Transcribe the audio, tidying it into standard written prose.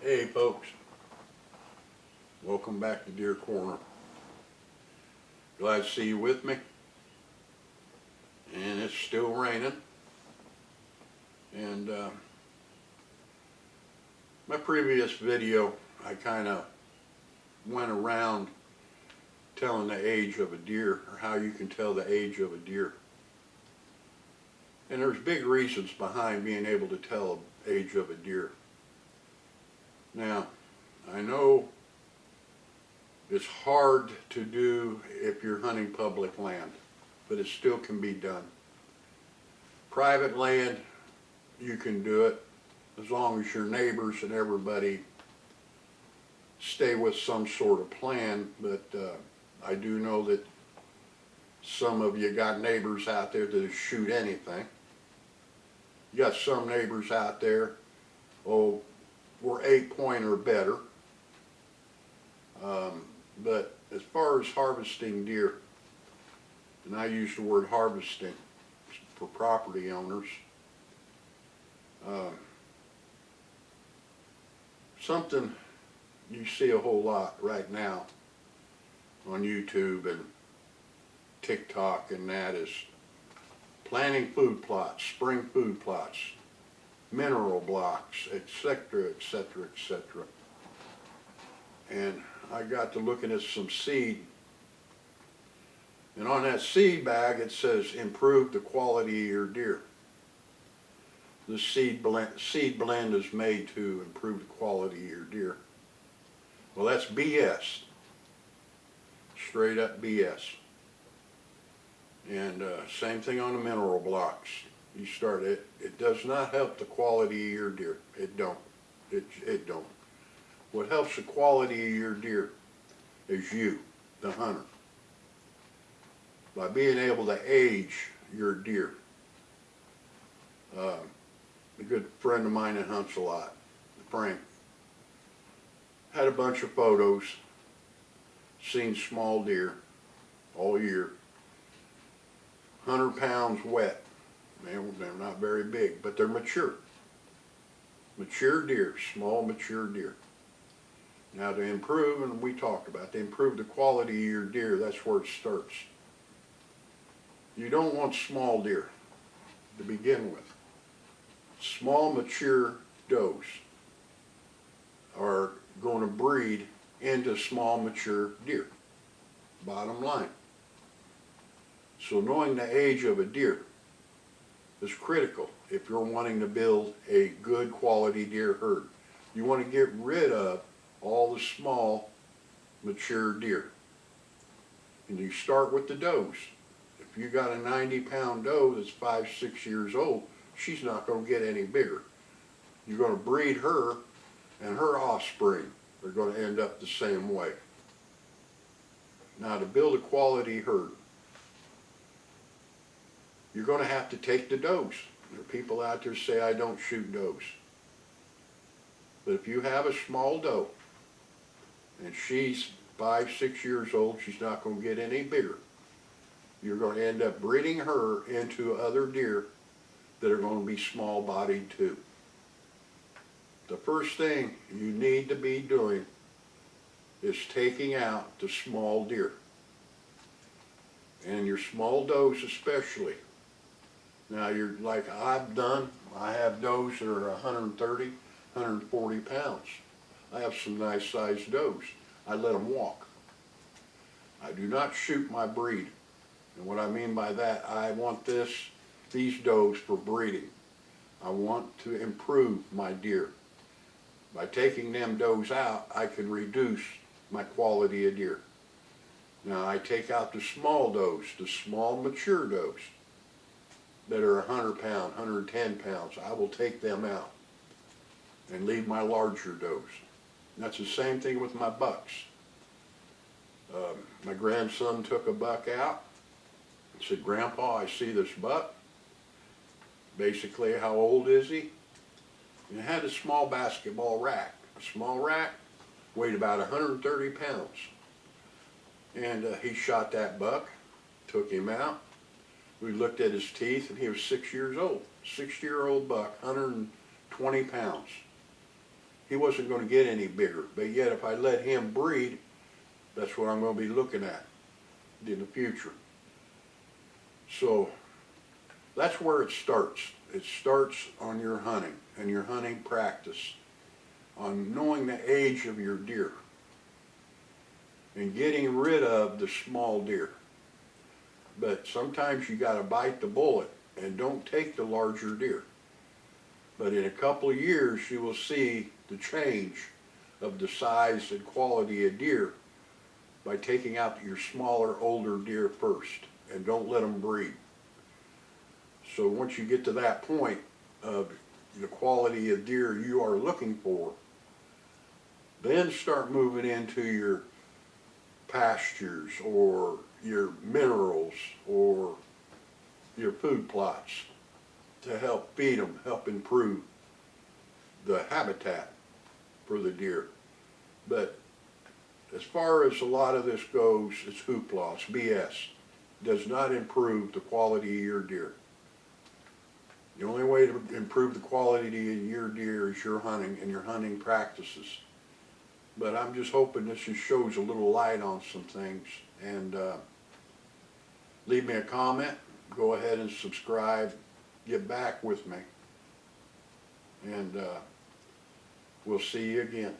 Hey folks, welcome back to Deer Corner. Glad to see you with me. And it's still raining. And my previous video, I kind of went around telling the age of a deer, or how you can tell the age of a deer. And there's big reasons behind being able to tell the age of a deer. Now, I know it's hard to do if you're hunting public land, but it still can be done. Private land, you can do it as long as your neighbors and everybody stay with some sort of plan, but I do know that some of you got neighbors out there that shoot anything. You got some neighbors out there, oh, we're 8-point or better. But as far as harvesting deer, and I use the word harvesting for property owners, something you see a whole lot right now on YouTube and TikTok and that is planting food plots, spring food plots, mineral blocks, etc., etc., etc. And I got to looking at some seed, and on that seed bag it says improve the quality of your deer. The seed blend is made to improve the quality of your deer. Well, that's BS. Straight up BS. And same thing on the mineral blocks. You start it. It does not help the quality of your deer. It don't. It don't. What helps the quality of your deer is you, the hunter. By being able to age your deer. A good friend of mine that hunts a lot, Frank, had a bunch of photos, seen small deer all year, 100 pounds wet. They're not very big, but they're mature. Mature deer, small mature deer. Now to improve, and we talked about, to improve the quality of your deer, that's where it starts. You don't want small deer to begin with. Small mature does are going to breed into small mature deer. Bottom line. So knowing the age of a deer is critical if you're wanting to build a good quality deer herd. You want to get rid of all the small mature deer. And you start with the does. If you got a 90-pound doe that's 5-6 years old, she's not going to get any bigger. You're going to breed her and her offspring. They're going to end up the same way. Now to build a quality herd, you're going to have to take the does. There are people out there say I don't shoot does. But if you have a small doe and she's 5-6 years old, she's not going to get any bigger. You're going to end up breeding her into other deer that are going to be small bodied too. The first thing you need to be doing is taking out the small deer. And your small does especially. Now you're like I've done, I have does that are 130, 140 pounds. I have some nice sized does. I let them walk. I do not shoot my breed. And what I mean by that, I want these does for breeding. I want to improve my deer. By taking them does out, I can reduce my quality of deer. Now I take out the small does, the small mature does that are 100 pounds, 110 pounds. I will take them out and leave my larger does. And that's the same thing with my bucks. My grandson took a buck out and said, Grandpa, I see this buck. Basically, how old is he? And it had a small basketball rack. A small rack, weighed about 130 pounds. And he shot that buck, took him out. We looked at his teeth, and he was 6 years old. 6-year-old buck, 120 pounds. he wasn't going to get any bigger. But yet if I let him breed, that's what I'm going to be looking at in the future. So that's where it starts. It starts on your hunting and your hunting practice, on knowing the age of your deer and getting rid of the small deer. But sometimes you got to bite the bullet and don't take the larger deer. But in a couple of years you will see the change of the size and quality of deer by taking out your smaller, older deer first, and don't let them breed. So once you get to that point of the quality of deer you are looking for, then start moving into your pastures or your minerals or your food plots to help feed them, help improve the habitat for the deer. But as far as a lot of this goes, it's hoopla, it's BS. Does not improve the quality of your deer. The only way to improve the quality of your deer is your hunting and your hunting practices. But I'm just hoping this just shows a little light on some things. And leave me a comment, go ahead and subscribe, get back with me, and we'll see you again.